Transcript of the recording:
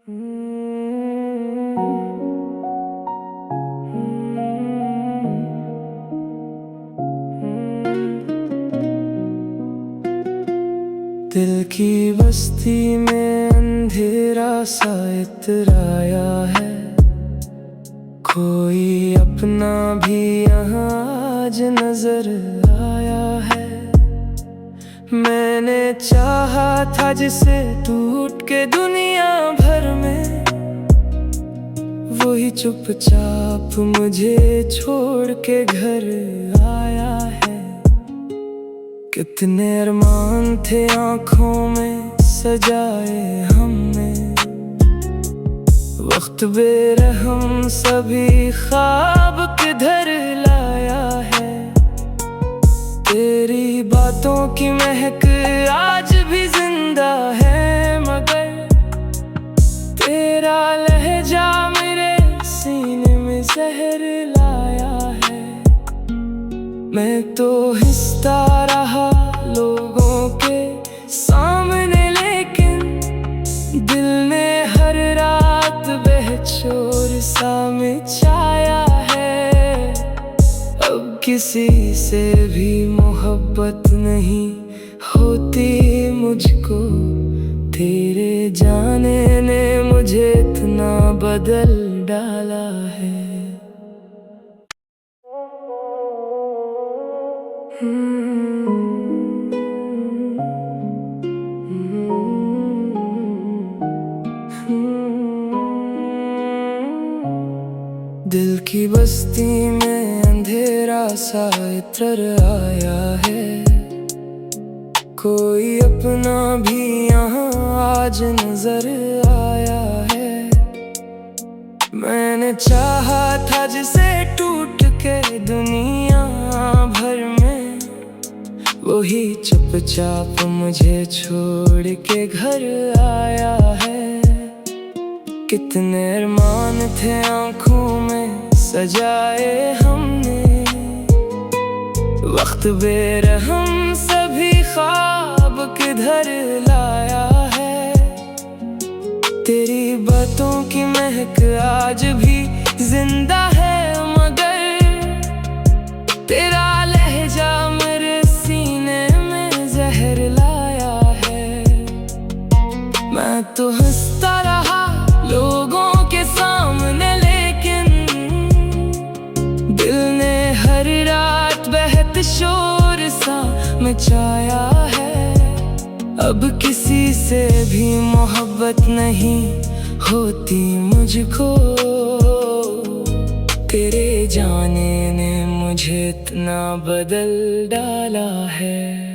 दिल की बस्ती में अंधेरा सा इतराया है, कोई अपना भी यहाँ आज नजर आया है। मैंने चाहा था जिसे टूट के दुनिया भर में, वही चुपचाप मुझे छोड़ के घर आया है। कितने अरमान थे आँखों में सजाए हमने, वक्त बेरहम सभी ख्वाब किधर लाया है। तेरी बातों की महक आज भी जिंदा है, मगर तेरा लहजा मेरे सीने में जहर लाया है। मैं तो हिस्सा रहा लोगों के सामने, लेकिन दिल ने हर रात बेचैन सा मचाया है। अब किसी से भी मोहब्बत नहीं होती मुझको, तेरे जाने ने मुझे इतना बदल डाला है। दिल की बस्ती में अंधेरा सा इतर आया है, कोई अपना भी यहाँ आज नजर आया है। मैंने चाहा था जिसे टूट के दुनिया भर में, वही चुपचाप मुझे छोड़ के घर आया है। कितने अरमान थे आँखों में सजाए हमने, वक्त बेरहम सभी ख्वाब किधर लाया है। तेरी बातों की महक आज भी जिंदा है, मगर तेरा लहजा मेरे सीने में जहर लाया है। मैं तो हंसता रहा लोगों के सामने, लेकिन दिल ने हर रात बेहद शोर सा मचाया है। अब किसी से भी मोहब्बत नहीं होती मुझको, तेरे जाने ने मुझे इतना बदल डाला है।